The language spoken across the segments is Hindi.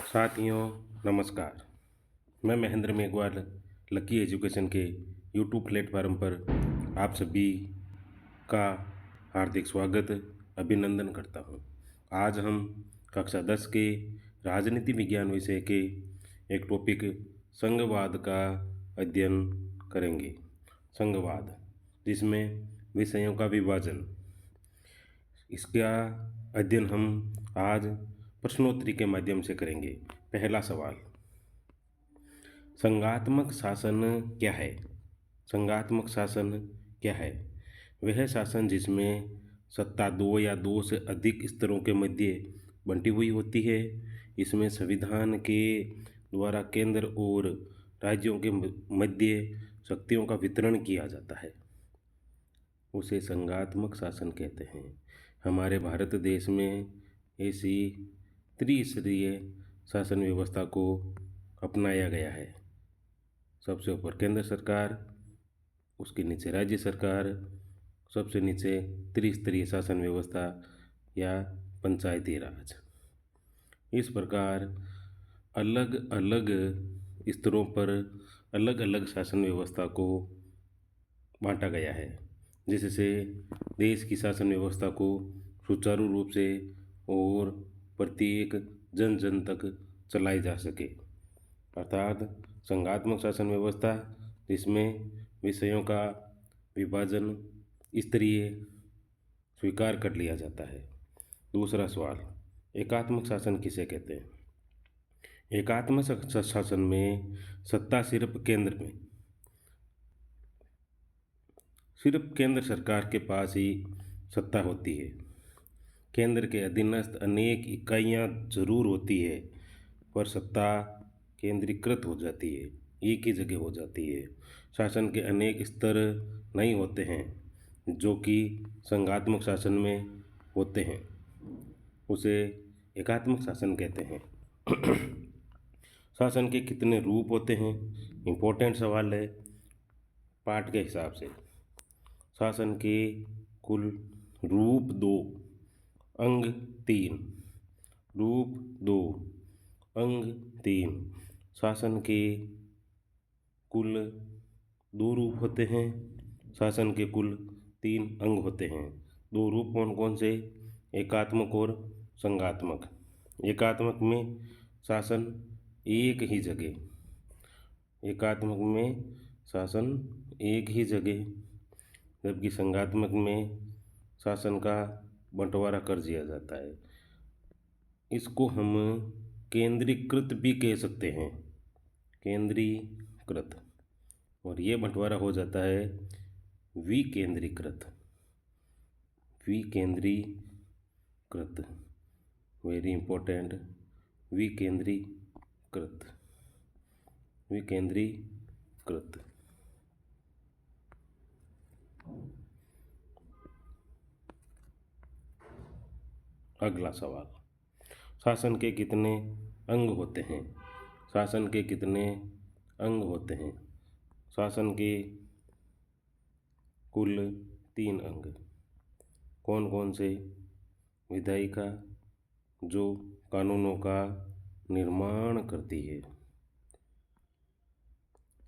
साथियों, नमस्कार। मैं महेंद्र मेघवाल लकी एजुकेशन के यूट्यूब प्लेटफॉर्म पर आप सभी का हार्दिक स्वागत अभिनंदन करता हूं। आज हम कक्षा 10 के राजनीति विज्ञान विषय के एक टॉपिक संघवाद का अध्ययन करेंगे। संघवाद, जिसमें विषयों का विभाजन, इसका अध्ययन हम आज प्रश्नोत्तरी के माध्यम से करेंगे। पहला सवाल, संघात्मक शासन क्या है? संघात्मक शासन क्या है? वह शासन जिसमें सत्ता दो या दो से अधिक स्तरों के मध्य बंटी हुई होती है। इसमें संविधान के द्वारा केंद्र और राज्यों के मध्य शक्तियों का वितरण किया जाता है, उसे संघात्मक शासन कहते हैं। हमारे भारत देश में ऐसी त्रिस्तरीय शासन व्यवस्था को अपनाया गया है। सबसे ऊपर केंद्र सरकार, उसके नीचे राज्य सरकार, सबसे नीचे त्रिस्तरीय शासन व्यवस्था या पंचायती राज। इस प्रकार अलग अलग स्तरों पर अलग अलग शासन व्यवस्था को बांटा गया है, जिससे देश की शासन व्यवस्था को सुचारू रूप से और प्रत्येक जन जन तक चलाई जा सके। अर्थात संघात्मक शासन व्यवस्था जिसमें विषयों का विभाजन स्तरीय स्वीकार कर लिया जाता है। दूसरा सवाल, एकात्मक शासन किसे कहते हैं? एकात्मक शासन में सत्ता सिर्फ केंद्र सरकार के पास ही सत्ता होती है। केंद्र के अधीनस्थ अनेक इकाइयां जरूर होती है, पर सत्ता केंद्रीकृत हो जाती है, एक ही जगह हो जाती है। शासन के अनेक स्तर नहीं होते हैं जो कि संघात्मक शासन में होते हैं, उसे एकात्मक शासन कहते हैं। शासन के कितने रूप होते हैं? इम्पोर्टेंट सवाल है पाठ के हिसाब से। शासन के कुल रूप 2, अंग 3। रूप 2, अंग 3। शासन के कुल 2 रूप होते हैं। शासन के कुल 3 अंग होते हैं। 2 रूप कौन कौन से? एकात्मक और संघात्मक। एकात्मक में शासन एक ही जगह, एकात्मक में शासन एक ही जगह, जबकि संघात्मक में शासन का बंटवारा कर दिया जाता है। इसको हम केंद्रीकृत भी कह सकते हैं, केंद्रीकृत। और ये बंटवारा हो जाता है विकेंद्रीकृत। विकेंद्रीकृत, वेरी इंपॉर्टेंट, विकेंद्रीकृत। विकेंद्रीकृत। अगला सवाल, शासन के कितने अंग होते हैं? शासन के कितने अंग होते हैं? शासन के कुल 3 अंग। कौन कौन से? विधायिका, जो कानूनों का निर्माण करती है।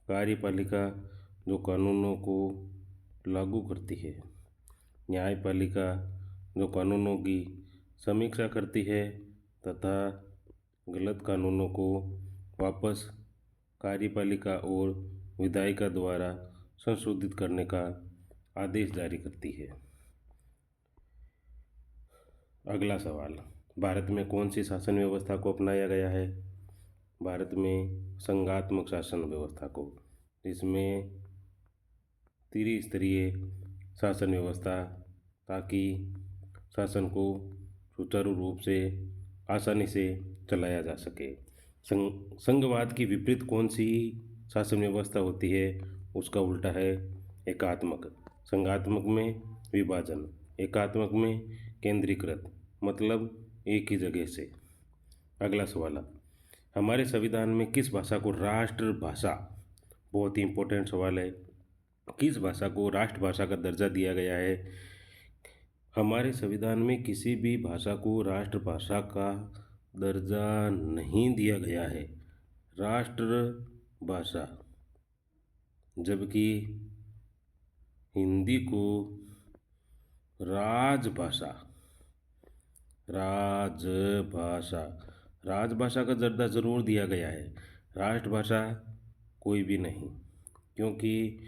कार्यपालिका, जो कानूनों को लागू करती है। न्यायपालिका, जो कानूनों की समीक्षा करती है तथा गलत कानूनों को वापस कार्यपालिका और विधायिका द्वारा संशोधित करने का आदेश जारी करती है। अगला सवाल, भारत में कौन सी शासन व्यवस्था को अपनाया गया है? भारत में संघात्मक शासन व्यवस्था को, जिसमें त्रिस्तरीय शासन व्यवस्था, ताकि शासन को सुचारू रूप से आसानी से चलाया जा सके। संघवाद की विपरीत कौन सी शासन व्यवस्था होती है? उसका उल्टा है एकात्मक। संघात्मक में विभाजन, एकात्मक में केंद्रीकृत, मतलब एक ही जगह से। अगला सवाल, हमारे संविधान में किस भाषा को राष्ट्रभाषा, बहुत ही इंपॉर्टेंट सवाल है, किस भाषा को राष्ट्रभाषा का दर्जा दिया गया है? हमारे संविधान में किसी भी भाषा को राष्ट्रभाषा का दर्जा नहीं दिया गया है राष्ट्रभाषा, जबकि हिंदी को राजभाषा राजभाषा राजभाषा का दर्जा ज़रूर दिया गया है, राष्ट्रभाषा कोई भी नहीं, क्योंकि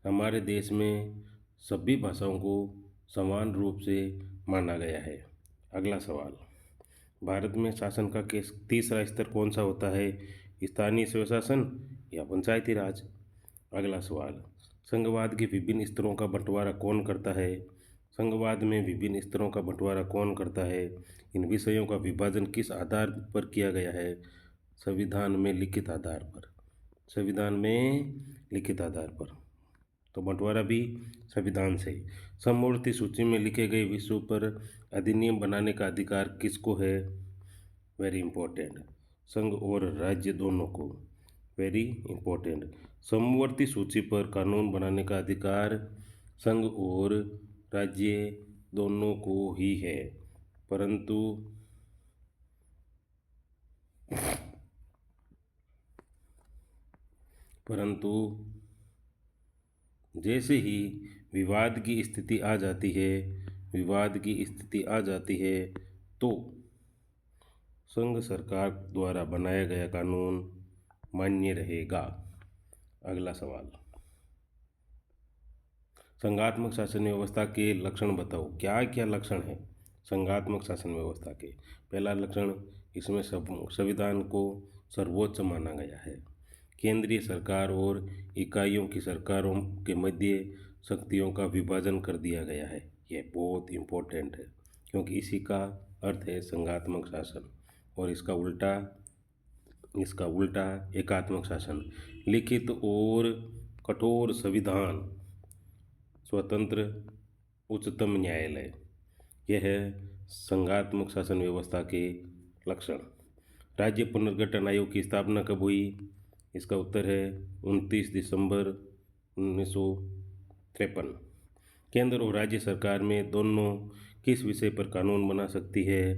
हमारे देश में सभी भाषाओं को समान रूप से माना गया है। अगला सवाल, भारत में शासन का तीसरा स्तर कौन सा होता है? स्थानीय स्वशासन या पंचायती राज? अगला सवाल, संघवाद के विभिन्न स्तरों का बंटवारा कौन करता है? संघवाद में विभिन्न स्तरों का बंटवारा कौन करता है? इन विषयों का विभाजन किस आधार पर किया गया है? संविधान में लिखित आधार पर। संविधान में लिखित आधार पर, तो बंटवारा भी संविधान से। समवर्ती सूची में लिखे गए विषयों पर अधिनियम बनाने का अधिकार किसको है? वेरी इंपॉर्टेंट, संघ और राज्य दोनों को। वेरी इंपॉर्टेंट, समवर्ती सूची पर कानून बनाने का अधिकार संघ और राज्य दोनों को ही है, परंतु जैसे ही विवाद की स्थिति आ जाती है तो संघ सरकार द्वारा बनाया गया कानून मान्य रहेगा। अगला सवाल, संघात्मक शासन व्यवस्था के लक्षण बताओ। क्या क्या लक्षण है संघात्मक शासन व्यवस्था के? पहला लक्षण, इसमें संविधान को सर्वोच्च माना गया है। केंद्रीय सरकार और इकाइयों की सरकारों के मध्य शक्तियों का विभाजन कर दिया गया है। यह बहुत इम्पोर्टेंट है, क्योंकि इसी का अर्थ है संघात्मक शासन, और इसका उल्टा एकात्मक शासन। लिखित और कठोर संविधान, स्वतंत्र उच्चतम न्यायालय, यह है संघात्मक शासन व्यवस्था के लक्षण। राज्य पुनर्गठन आयोग की स्थापना कब हुई? इसका उत्तर है 29 दिसंबर 1953। केंद्र और राज्य सरकार में दोनों किस विषय पर कानून बना सकती है?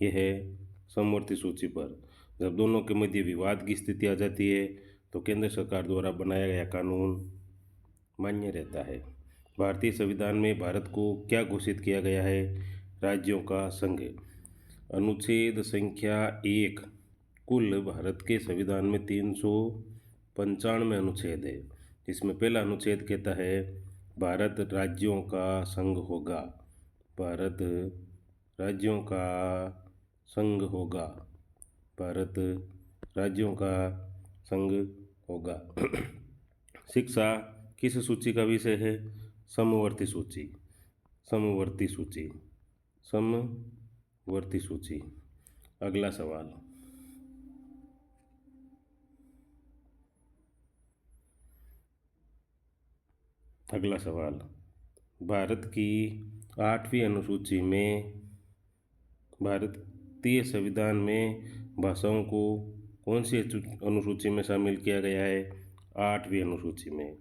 यह है समवर्ती सूची पर। जब दोनों के मध्य विवाद की स्थिति आ जाती है तो केंद्र सरकार द्वारा बनाया गया कानून मान्य रहता है। भारतीय संविधान में भारत को क्या घोषित किया गया है? राज्यों का संघ। अनुच्छेद संख्या 1, कुल भारत के संविधान में 395 अनुच्छेद है, जिसमें पहला अनुच्छेद कहता है भारत राज्यों का संघ होगा। भारत राज्यों का संघ होगा। भारत राज्यों का संघ होगा। शिक्षा किस सूची का विषय है? समवर्ती सूची। समवर्ती सूची। समवर्ती सूची। अगला सवाल, अगला सवाल, भारत की 8वीं अनुसूची में, भारतीय संविधान में भाषाओं को कौन सी अनुसूची में शामिल किया गया है? 8वीं अनुसूची में।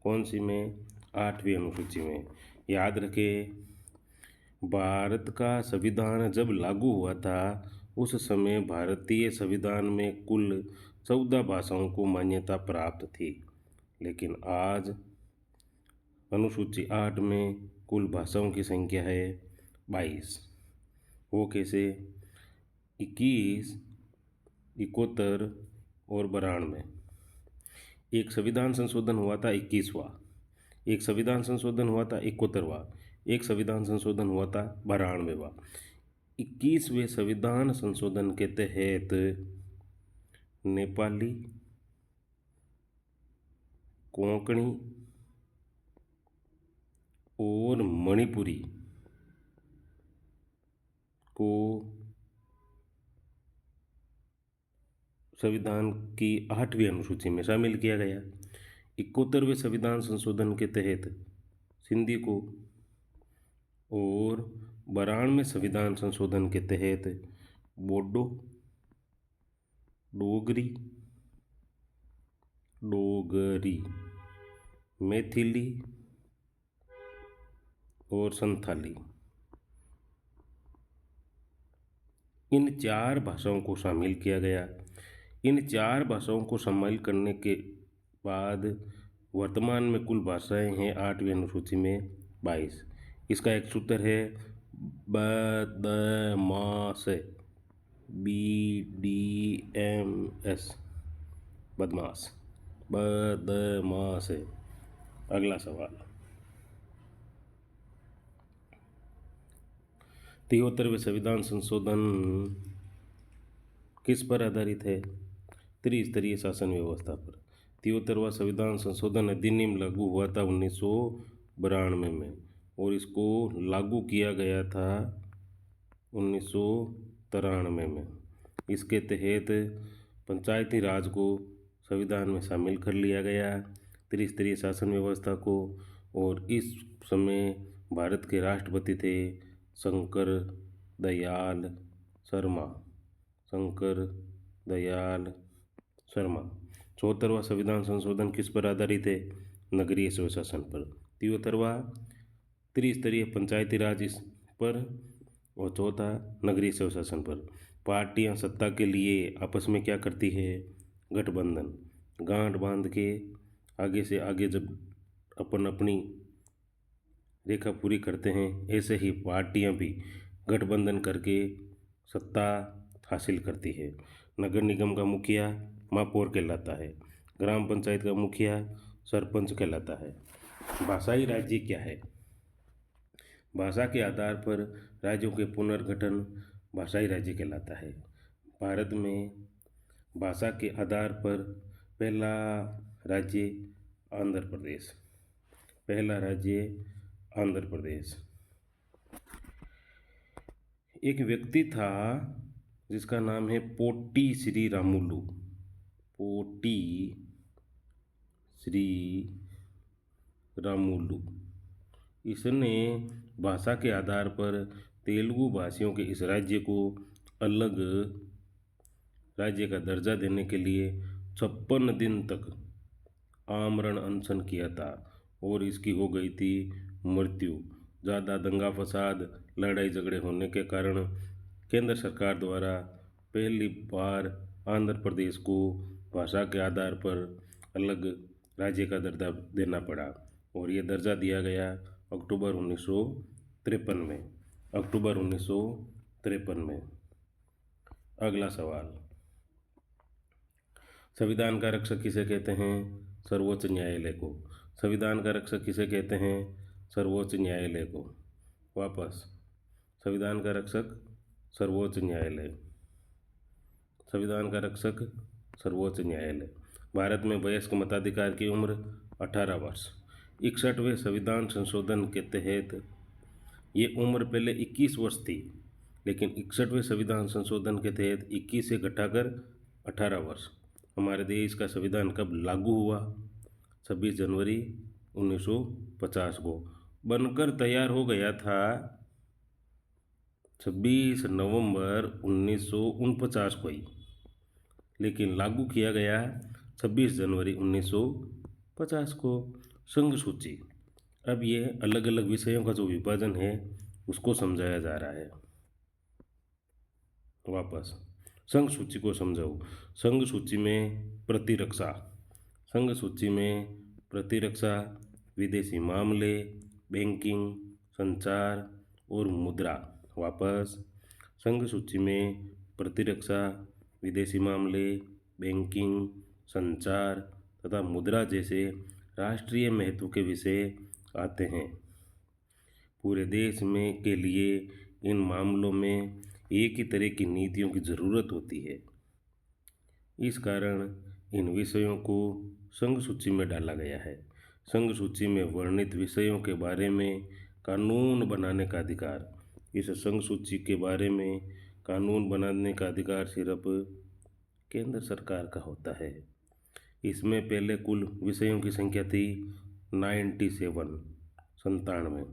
कौन सी में? 8वीं अनुसूची में। याद रखें, भारत का संविधान जब लागू हुआ था उस समय भारतीय संविधान में कुल 14 भाषाओं को मान्यता प्राप्त थी, लेकिन आज अनुसूची 8 में कुल भाषाओं की संख्या है 22। वो कैसे? 21, 71 और 92। एक संविधान संशोधन हुआ था 21वां, एक संविधान संशोधन हुआ था 71वां, एक संविधान संशोधन हुआ था 92वां। 21वें संविधान संशोधन के तहत नेपाली, कोंकणी और मणिपुरी को संविधान की 8वीं अनुसूची में शामिल किया गया। 71वें संविधान संशोधन के तहत सिंधी को, और 92वें संविधान संशोधन के तहत बोडो, डोगरी, मैथिली और संथाली इन चार भाषाओं को शामिल किया गया। इन चार भाषाओं को शामिल करने के बाद वर्तमान में कुल भाषाएं हैं 8वीं अनुसूची में 22। इसका एक सूत्र है बदमाश, BDMS, बदमाश, बदमाश। अगला सवाल, 73वें संविधान संशोधन किस पर आधारित है? त्रिस्तरीय शासन व्यवस्था पर। 73वां संविधान संशोधन अधिनियम लागू हुआ था 1992 में और इसको लागू किया गया था 1993 में। इसके तहत पंचायती राज को संविधान में शामिल कर लिया गया, त्रिस्तरीय शासन व्यवस्था को। और इस समय भारत के राष्ट्रपति थे शंकर दयाल शर्मा, शंकर दयाल शर्मा। 74वां संविधान संशोधन किस पर आधारित है? नगरीय स्वशासन पर। 73वां त्रिस्तरीय पंचायती राज इस पर और चौथा नगरीय स्वशासन पर। पार्टियां सत्ता के लिए आपस में क्या करती है? गठबंधन, गांठ बांध के आगे से आगे जब अपन अपनी रेखा पूरी करते हैं, ऐसे ही पार्टियां भी गठबंधन करके सत्ता हासिल करती है। नगर निगम का मुखिया महापौर कहलाता है, ग्राम पंचायत का मुखिया सरपंच कहलाता है। भाषाई राज्य क्या है? भाषा के आधार पर राज्यों के पुनर्गठन भाषाई राज्य कहलाता है। भारत में भाषा के आधार पर पहला राज्य आंध्र प्रदेश, पहला राज्य आंध्र प्रदेश। एक व्यक्ति था जिसका नाम है पोट्टी श्री रामुलु, पोट्टी श्री रामुलु। इसने भाषा के आधार पर तेलुगु भाषियों के इस राज्य को अलग राज्य का दर्जा देने के लिए 56 दिन तक आमरण अनशन किया था और इसकी हो गई थी मृत्यु। ज़्यादा दंगा फसाद लड़ाई झगड़े होने के कारण केंद्र सरकार द्वारा पहली बार आंध्र प्रदेश को भाषा के आधार पर अलग राज्य का दर्जा देना पड़ा और ये दर्जा दिया गया अक्टूबर 1953 में, अक्टूबर 1953 में। अगला सवाल, संविधान का रक्षक किसे कहते हैं? सर्वोच्च न्यायालय को। संविधान का रक्षक किसे कहते हैं? सर्वोच्च न्यायालय को। वापस, संविधान का रक्षक सर्वोच्च न्यायालय, संविधान का रक्षक सर्वोच्च न्यायालय। भारत में वयस्क मताधिकार की उम्र 18 वर्ष। 61वें संविधान संशोधन के तहत ये उम्र पहले 21 वर्ष थी, लेकिन 61वें संविधान संशोधन के तहत 21 से घटाकर 18 वर्ष। हमारे देश का संविधान कब लागू हुआ? 26 जनवरी 1950 को। बनकर तैयार हो गया था 26 नवंबर 1949 को ही, लेकिन लागू किया गया 26 जनवरी 1950 को। संघ सूची, अब ये अलग अलग विषयों का जो विभाजन है उसको समझाया जा रहा है। वापस संघ सूची को समझाओ। संघ सूची में प्रतिरक्षा, संघ सूची में प्रतिरक्षा, विदेशी मामले, बैंकिंग, संचार और मुद्रा। वापस, संघ सूची में प्रतिरक्षा, विदेशी मामले, बैंकिंग, संचार तथा मुद्रा जैसे राष्ट्रीय महत्व के विषय आते हैं। पूरे देश में के लिए इन मामलों में एक ही तरह की नीतियों की ज़रूरत होती है। इस कारण इन विषयों को संघ सूची में डाला गया है। संघ सूची में वर्णित विषयों के बारे में कानून बनाने का अधिकार, इस संघ सूची के बारे में कानून बनाने का अधिकार सिर्फ केंद्र सरकार का होता है। इसमें पहले कुल विषयों की संख्या थी 97, 97,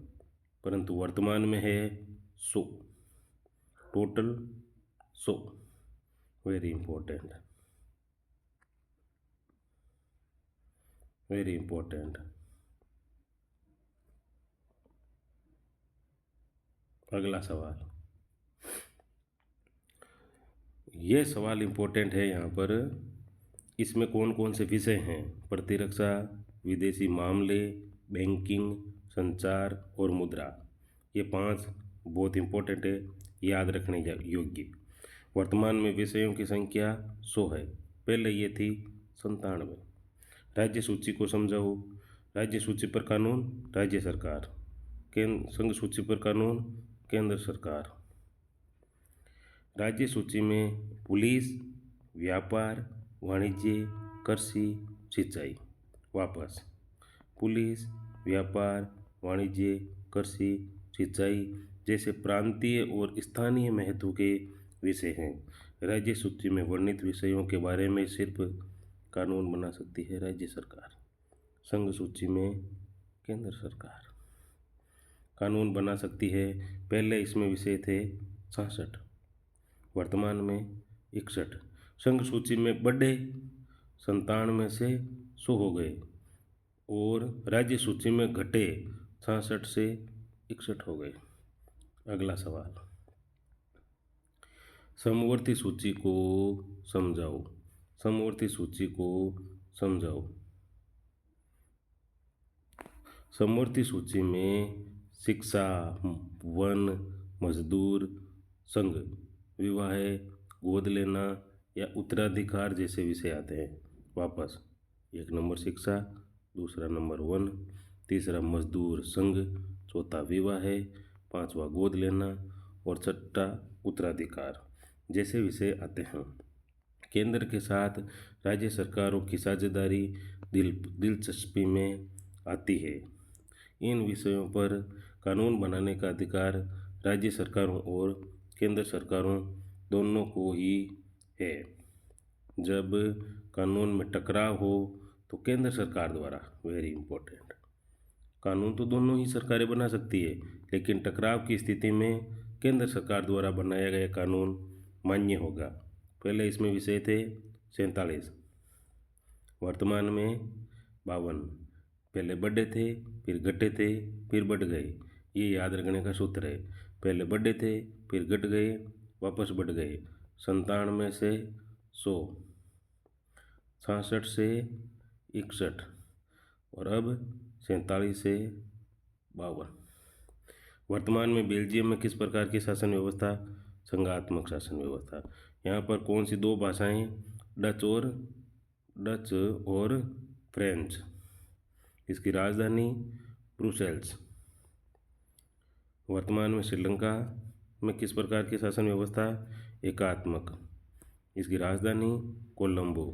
परंतु वर्तमान में है 100, total 100। Very important, very important. अगला सवाल, ये सवाल इम्पोर्टेंट है यहाँ पर। इसमें कौन कौन से विषय हैं? प्रतिरक्षा, विदेशी मामले, बैंकिंग, संचार और मुद्रा। ये 5 बहुत इम्पोर्टेंट है, याद रखने योग्य। वर्तमान में विषयों की संख्या 100 है, पहले ये थी 97। राज्य सूची को समझाओ। राज्य सूची पर कानून राज्य सरकार, केंद्र संघ सूची पर कानून केंद्र सरकार। राज्य सूची में पुलिस, व्यापार, वाणिज्य, कृषि, सिंचाई। वापस पुलिस, व्यापार, वाणिज्य, कृषि, सिंचाई जैसे प्रांतीय और स्थानीय महत्व के विषय हैं। राज्य सूची में वर्णित विषयों के बारे में सिर्फ कानून बना सकती है राज्य सरकार। संघ सूची में केंद्र सरकार कानून बना सकती है। पहले इसमें विषय थे 66, वर्तमान में 61। संघ सूची में बढ़े, 97 से 100 हो गए, और राज्य सूची में घटे, 66 से 61 हो गए। अगला सवाल, समवर्ती सूची को समझाओ। समवर्ती सूची को समझाओ। समवर्ती सूची में शिक्षा, वन, मजदूर, संघ, विवाह, गोद लेना या उत्तराधिकार जैसे विषय आते हैं। वापस 1 नंबर शिक्षा, दूसरा नंबर वन, तीसरा मजदूर संघ, चौथा विवाह, पांचवा गोद लेना और छठा उत्तराधिकार जैसे विषय आते हैं। केंद्र के साथ राज्य सरकारों की साझेदारी दिलचस्पी में आती है। इन विषयों पर कानून बनाने का अधिकार राज्य सरकारों और केंद्र सरकारों दोनों को ही है। जब कानून में टकराव हो तो केंद्र सरकार द्वारा, वेरी इंपॉर्टेंट, कानून तो दोनों ही सरकारें बना सकती है, लेकिन टकराव की स्थिति में केंद्र सरकार द्वारा बनाया गया कानून मान्य होगा। पहले इसमें विषय थे 47, वर्तमान में 52। पहले बढ़े थे, फिर घटे थे, फिर बढ़ गए। ये याद रखने का सूत्र है। पहले बढ़े थे, फिर घट गए, वापस बढ़ गए। 97 से 100, 66 से 61 और अब 47 से 52। वर्तमान में बेल्जियम में किस प्रकार की शासन व्यवस्था? संघात्मक शासन व्यवस्था। यहाँ पर कौन सी 2 भाषाएं? डच और फ्रेंच। इसकी राजधानी ब्रुसेल्स। वर्तमान में श्रीलंका में किस प्रकार की शासन व्यवस्था? एकात्मक। इसकी राजधानी कोलंबो।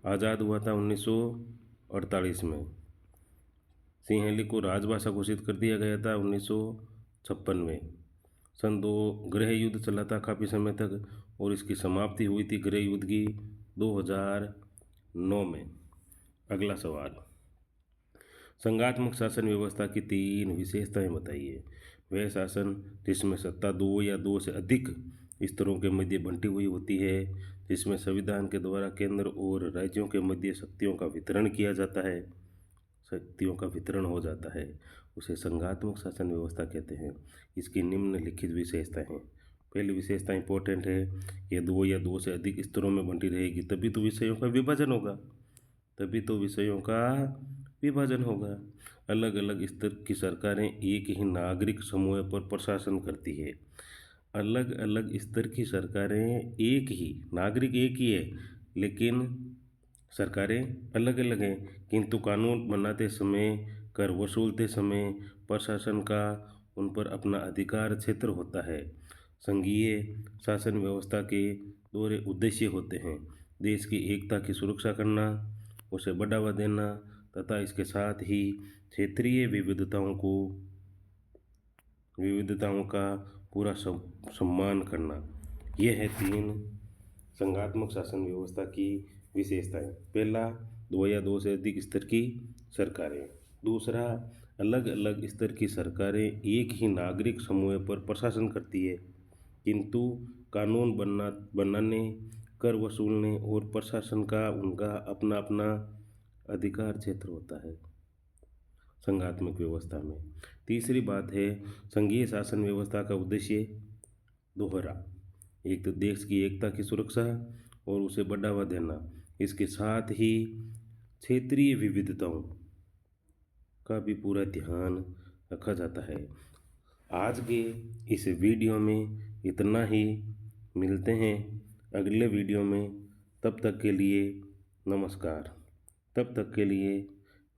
आज़ाद हुआ था 1948 में। सिंहली को राजभाषा घोषित कर दिया गया था 1956 में। सन 2 गृह युद्ध चला था काफ़ी समय तक, और इसकी समाप्ति हुई थी गृह युद्ध की 2009 में। अगला सवाल, संघात्मक शासन व्यवस्था की 3 विशेषताएं बताइए। वह शासन जिसमें सत्ता 2 या 2 से अधिक स्तरों के मध्य बंटी हुई होती है, जिसमें संविधान के द्वारा केंद्र और राज्यों के मध्य शक्तियों का वितरण किया जाता है, शक्तियों का वितरण हो जाता है, उसे संघात्मक शासन व्यवस्था कहते हैं। इसकी निम्नलिखित विशेषताएं हैं। पहली विशेषता इंपॉर्टेंट है, ये 2 या 2 से अधिक स्तरों में बंटी रहेगी, तभी तो विषयों का विभाजन होगा। तभी तो विषयों का विभाजन होगा। अलग अलग स्तर की सरकारें एक ही नागरिक समूह पर प्रशासन करती है। अलग अलग स्तर की सरकारें, एक ही नागरिक एक ही है, लेकिन सरकारें अलग अलग हैं, किंतु कानून बनाते समय, कर वसूलते समय प्रशासन का उन पर अपना अधिकार क्षेत्र होता है। संघीय शासन व्यवस्था के दोहरे उद्देश्य होते हैं: देश की एकता की सुरक्षा करना, उसे बढ़ावा देना तथा इसके साथ ही क्षेत्रीय विविधताओं का पूरा सम्मान करना। यह है 3 संघात्मक शासन व्यवस्था की विशेषताएं। पहला, 2 या 2 से अधिक स्तर की सरकारें। दूसरा, अलग अलग स्तर की सरकारें एक ही नागरिक समूह पर प्रशासन करती है, किंतु कानून बनाने, कर वसूलने और प्रशासन का उनका अपना अपना अधिकार क्षेत्र होता है संघात्मक व्यवस्था में। तीसरी बात है, संघीय शासन व्यवस्था का उद्देश्य दोहरा। एक तो देश की एकता की सुरक्षा और उसे बढ़ावा देना, इसके साथ ही क्षेत्रीय विविधताओं का भी पूरा ध्यान रखा जाता है। आज के इस वीडियो में इतना ही। मिलते हैं अगले वीडियो में। तब तक के लिए नमस्कार। तब तक के लिए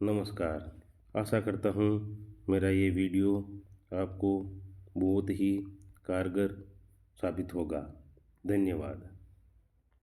नमस्कार। आशा करता हूँ मेरा ये वीडियो आपको बहुत ही कारगर साबित होगा। धन्यवाद।